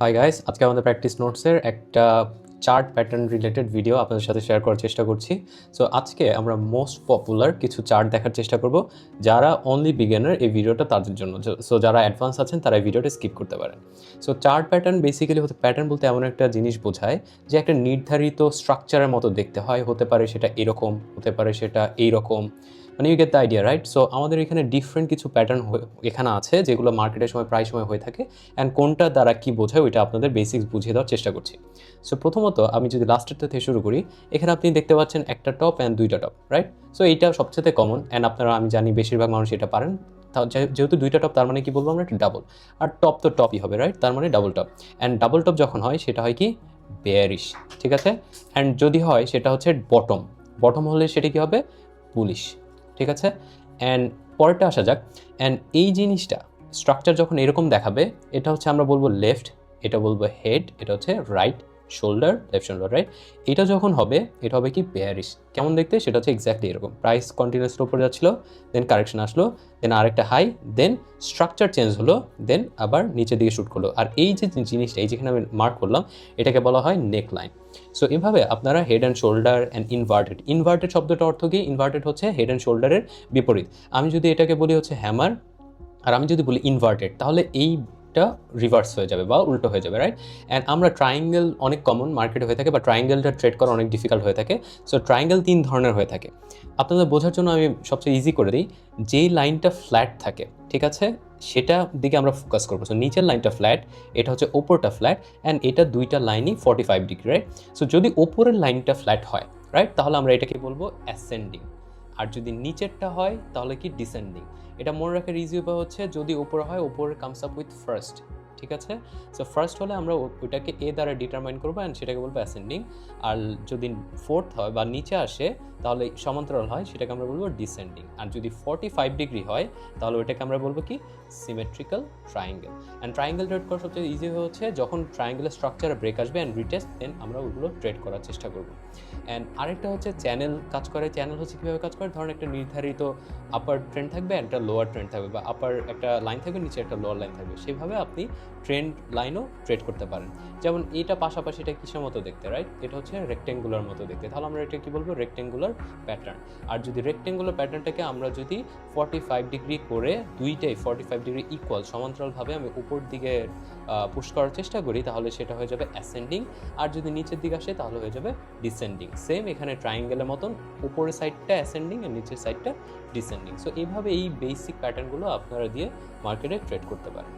Hi guys, আজকে আমাদের practice নোটসের একটা চার্ট প্যাটার্ন রিলেটেড ভিডিও আপনাদের সাথে শেয়ার করার চেষ্টা করছি। সো আজকে আমরা মোস্ট পপুলার কিছু চার্ট দেখার চেষ্টা করব। যারা অনলি বিগিনার এই ভিডিওটা তাদের জন্য, সো যারা অ্যাডভান্স আছেন তারা এই ভিডিওটা স্কিপ করতে পারেন। So chart pattern basically pattern বলতে এমন একটা জিনিস বোঝায় যে একটা নির্ধারিত স্ট্রাকচারের মতো দেখতে হয়। হতে পারে সেটা এরকম, হতে পারে সেটা এইরকম, মানে you get the idea, right? So আমাদের এখানে ডিফারেন্ট কিছু প্যাটার্ন এখানে আছে যেগুলো মার্কেটের সময় প্রায় সময় হয়ে থাকে, অ্যান্ড কোনটা দ্বারা কী বোঝায় ওইটা আপনাদের বেসিক্স বুঝিয়ে দেওয়ার চেষ্টা করছি। সো প্রথমত আমি যদি লাস্টের থেকে শুরু করি, এখানে আপনি দেখতে পাচ্ছেন একটা টপ অ্যান্ড দুইটা টপ, রাইট? সো এইটা সবচেয়ে কমন, অ্যান্ড আপনারা, আমি জানি বেশিরভাগ মানুষ এটা পারেন। যেহেতু দুইটা টপ, তার মানে কি বলবো আমরা, একটা ডাবল। আর টপ তো টপই হবে, রাইট? তার মানে double top. And double top যখন হয় সেটা হয় কি বেয়ারিশ, ঠিক আছে? অ্যান্ড যদি হয় সেটা হচ্ছে বটম। বটম হলে সেটা কি হবে? বুলিশ, ঠিক আছে? অ্যান্ড পরেরটা আসা যাক। অ্যান্ড এই জিনিসটা স্ট্রাকচার যখন এরকম দেখাবে, এটা হচ্ছে আমরা বলবো লেফট, এটা বলবো হেড, এটা হচ্ছে right shoulder, left shoulder, right? এটা যখন হবে এটা হবে কি বেয়ারিশ। কেমন দেখতে? সেটা হচ্ছে এক্স্যাক্টলি এরকম। প্রাইস কন্টিনিউয়াসলি উপরে যাচ্ছিল, দেন কারেকশন আসলো, দেন আরেকটা হাই, দেন স্ট্রাকচার চেঞ্জ হলো, দেন আবার নিচের দিকে শুট করলো। আর এই যে জিনিসটা, এই যেখানে আমি মার্ক করলাম, এটাকে বলা হয় নেক লাইন। সো এভাবে আপনারা head and shoulder and inverted শব্দটা অর্থ কি? ইনভার্টেড হচ্ছে হেড অ্যান্ড শোল্ডারের বিপরীত। আমি যদি এটাকে বলি হচ্ছে হ্যামার, আর আমি যদি বলি ইনভার্টেড, তাহলে এইটা রিভার্স হয়ে যাবে বা উল্টো হয়ে যাবে, রাইট? অ্যান্ড আমরা ট্রায়াঙ্গেল অনেক কমন মার্কেটে হয়ে থাকে, বা ট্রায়াঙ্গেলটা ট্রেড করা অনেক ডিফিকাল্ট হয়ে থাকে। সো ট্রায়াঙ্গেল 3 ধরনের হয়ে থাকে। আপনাদের বোঝার জন্য আমি সবচেয়ে ইজি করে দিই, যেই লাইনটা ফ্ল্যাট থাকে, ঠিক আছে, সেটা দিকে আমরা ফোকাস করবো। সো নিচের লাইনটা ফ্ল্যাট, এটা হচ্ছে ওপরটা ফ্ল্যাট, অ্যান্ড এটা দুইটা লাইনই 45 ডিগ্রি, রাইট? সো যদি ওপরের লাইনটা ফ্ল্যাট হয়, রাইট, তাহলে আমরা এটাকে বলবো অ্যাসেন্ডিং। আর যদি নিচেরটা হয় তাহলে কি ডিসেন্ডিং। এটা মনে রাখার ইজি উপায় হচ্ছে, যদি উপরে হয়, উপরে কামস আপ উইথ ফার্স্ট, ঠিক আছে? সো ফার্স্ট হলে আমরা ওইটাকে এ দ্বারা ডিটারমাইন করবো, অ্যান্ড সেটাকে বলবো অ্যাসেন্ডিং। আর যদি ফোর্থ হয় বা নিচে আসে, তাহলে সমান্তরাল হয়, সেটাকে আমরা বলবো ডিসেন্ডিং। আর যদি 45 ডিগ্রি হয়, তাহলে ওইটাকে আমরা বলবো কি symmetrical triangle. And triangle trade করা সবচেয়ে ইজি হচ্ছে যখন ট্রায়াঙ্গেলের স্ট্রাকচারে ব্রেক আসবে অ্যান্ড রিটেস্ট, দেন আমরা ওইগুলো ট্রেড করার চেষ্টা করবো। অ্যান্ড আরেকটা হচ্ছে চ্যানেল কাজ করে। চ্যানেল হচ্ছে কীভাবে কাজ করে? ধরেন একটা নির্ধারিত আপার ট্রেন্ড থাকবে, একটা লোয়ার ট্রেন্ড থাকবে, বা আপার একটা লাইন থাকবে, নিচে একটা লোয়ার লাইন থাকবে। সেভাবে আপনি ট্রেন্ড লাইনও ট্রেড করতে পারেন। যেমন এটা পাশাপাশি, এটা কিসের মতো দেখতে, রাইট? এটা হচ্ছে রেক্টেঙ্গুলার মতো দেখতে, তাহলে আমরা এটা কি বলবো? Rectangular pattern. আর যদি রেক্টেঙ্গুলার প্যাটার্নটাকে আমরা যদি 45 ডিগ্রি করে, দুইটাই 45 ডিগ্রি ইকুয়াল সমান্তরালভাবে আমি উপর দিকে পুশ করার চেষ্টা করি, তাহলে সেটা হয়ে যাবে অ্যাসেন্ডিং। আর যদি নিচের দিকে আসে, তাহলে হয়ে যাবে ডিসেন্ডিং। সেম এখানে ট্রায়াঙ্গেলের মতন, উপরের সাইডটা অ্যাসেন্ডিং আর নিচের সাইডটা ডিসেন্ডিং। সো এইভাবে এই বেসিক প্যাটার্নগুলো আপনারা দিয়ে মার্কেটে ট্রেড করতে পারেন।